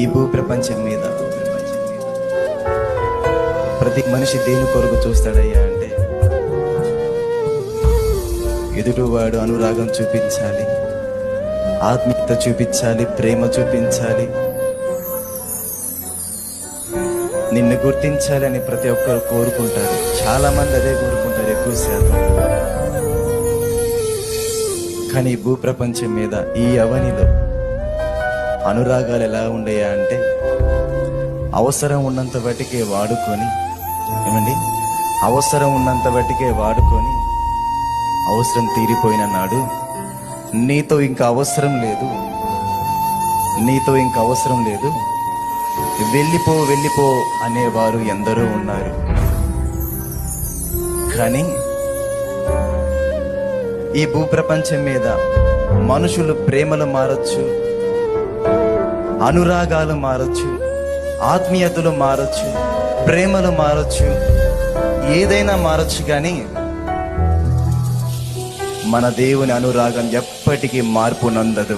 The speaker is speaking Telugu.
ఈ భూ ప్రపంచం మీద ప్రతి మనిషి దేని కొరకు చూస్తాడయ్యా అంటే, ఎదుటివాడు అనురాగం చూపించాలి, ఆత్మీయత చూపించాలి, ప్రేమ చూపించాలి, నిన్ను గుర్తించాలి అని ప్రతి ఒక్కరు కోరుకుంటారు. చాలా మంది అదే కోరుకుంటారు ఎక్కువ శాతం. కానీ ఈ భూ ప్రపంచం మీద, ఈ అవనిలో అనురాగాలు ఎలా ఉండయా అంటే, అవసరం ఉన్నంత బట్టికే వాడుకొని, ఏమండి, అవసరం ఉన్నంత బట్టికే వాడుకొని అవసరం తీరిపోయిన నాడు నీతో ఇంకా అవసరం లేదు, నీతో ఇంకా అవసరం లేదు, వెళ్ళిపో వెళ్ళిపో అనేవారు ఎందరో ఉన్నారు. కానీ ఈ భూప్రపంచం మీద మనుషులు ప్రేమలు మారచ్చు, అనురాగాలు మారచ్చు, ఆత్మీయతలు మారచ్చు, ప్రేమలు మారచ్చు, ఏదైనా మారచ్చు. కానీ మన దేవుని అనురాగం ఎప్పటికీ మార్పు నందదు.